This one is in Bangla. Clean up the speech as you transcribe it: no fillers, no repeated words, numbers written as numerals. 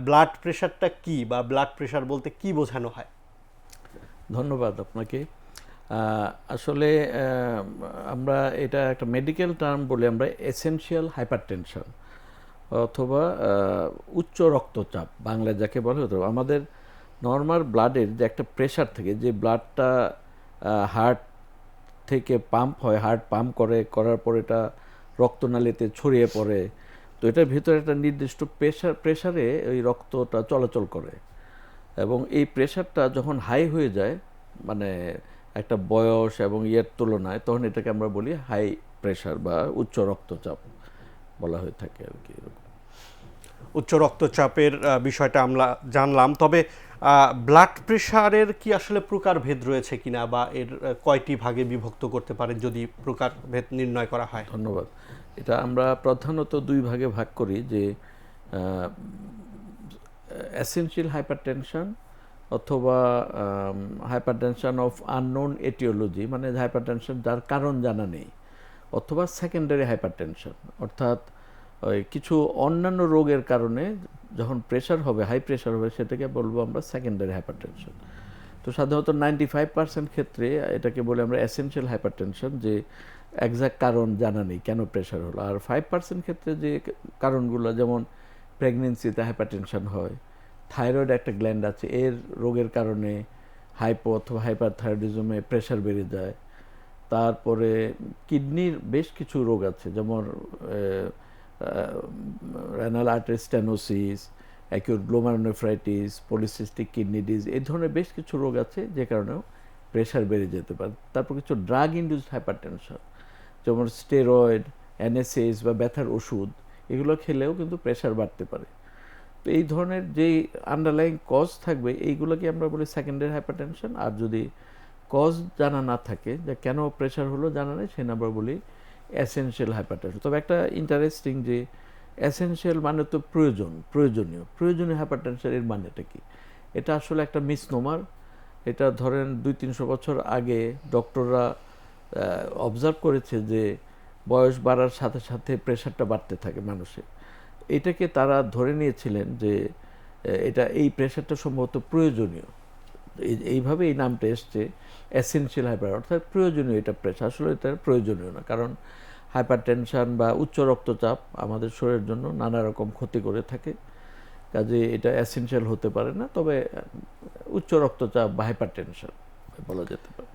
ব্লাড প্রেশারটা কি বা ব্লাড প্রেশার বলতে কি বোঝানো হয়? ধন্যবাদ আপনাকে। আসলে আমরা এটা একটা মেডিকেল টার্ম বলে আমরা এসেনশিয়াল হাইপারটেনশন অথবা উচ্চ রক্তচাপ বাংলায় যাকে বলে হতো। আমাদের নর্মাল ব্লাডের যে একটা প্রেশার থাকে, যে ব্লাডটা হার্ট থেকে পাম্প হয়, হার্ট পাম্প করার পর এটা রক্তনালীতে ছড়িয়ে পড়ে। তো এটার ভিতরে একটা নির্দিষ্ট প্রেশারে ওই রক্তটা চলাচল করে, এবং এই প্রেশারটা যখন হাই হয়ে যায়, মানে একটা বয়স এবং ইয়ের তুলনায়, তখন এটাকে আমরা বলি হাই প্রেশার বা উচ্চ রক্তচাপ বলা হয়ে থাকে আর কি। এরকম উচ্চ রক্তচাপের বিষয়টা আমরা জানলাম, তবে ব্লাড প্রেশারের কি আসলে প্রকারভেদ রয়েছে কিনা বা এর কয়টি ভাগে বিভক্ত করতে পারেন যদি প্রকারভেদ নির্ণয় করা হয়? ধন্যবাদ। এটা আমরা প্রধানত দুই ভাগে ভাগ করি, যে এসেনশিয়াল হাইপারটেনশন অথবা হাইপারটেনশন অফ আননোন এটিওলজি, মানে হাইপারটেনশন যার কারণ জানা নেই, অথবা সেকেন্ডারি হাইপারটেনশন, অর্থাৎ ওই কিছু অন্যান্য রোগের কারণে যখন প্রেশার হবে, হাই প্রেশার হবে, সেটাকে বলবো আমরা সেকেন্ডারি হাইপারটেনশন। তো সাধারণত 95% ক্ষেত্রে এটাকে বলে আমরা এসেনশিয়াল হাইপারটেনশন, যে একজ্যাক্ট কারণ জানা নেই কেন প্রেশার হলো। আর 5% ক্ষেত্রে যে কারণগুলো, যেমন প্রেগনেন্সিতে হাইপারটেনশন হয়, থাইরয়েড একটা গ্ল্যান্ড আছে, এর রোগের কারণে হাইপো অথবা হাইপারথাইরয়েডিজমে প্রেশার বেড়ে যায়। তারপরে কিডনির বেশ কিছু রোগ আছে, যেমন renal artery stenosis, acute glomerulonephritis, polycystic kidney disease, এই ধরনের বেশ কিছু রোগ আছে যে কারণেও প্রেশার বেড়ে যেতে পারে। তারপর কিছু ড্রাগ ইনডিউসড হাইপারটেনশন, যেমন স্টেরয়েড, এনএসএস বা ব্যথার ওষুধ, এগুলো খেলেও কিন্তু প্রেশার বাড়তে পারে। তো এই ধরনের যেই আন্ডারলাইং কজ থাকবে, এইগুলোকে আমরা বলি সেকেন্ডারি হাইপারটেনশন। আর যদি কজ জানা না থাকে, যে কেন প্রেশার হলো জানা নেই, সে আমরা বলি এসেনশিয়াল হাইপারটেনশন। তবে একটা ইন্টারেস্টিং, যে এসেনশিয়াল মানে তো প্রয়োজনীয় হাইপারটেনশন, এর মানেটা কি? এটা আসলে একটা মিসনোমার। এটা ধরেন 200-300 বছর আগে ডক্টররা অবজার্ভ করেছে যে বয়স বাড়ার সাথে সাথে প্রেশারটা বাড়তে থাকে মানুষের। এটাকে তারা ধরে নিয়েছিলেন যে এটা, এই প্রেশারটা সম্ভবত প্রয়োজনীয়। এইভাবে এই নামটা এসছে এসেনশিয়াল হাইপার, অর্থাৎ প্রয়োজনীয় এটা প্রেশার। আসলে এটা প্রয়োজনীয় না, কারণ হাইপারটেনশন বা উচ্চ রক্তচাপ আমাদের শরীরের জন্য নানা রকম ক্ষতি করে থাকে, কাজে এটা এসেনশিয়াল হতে পারে না। তবে উচ্চ রক্তচাপ বা হাইপারটেনশন বলা যেতে পারে।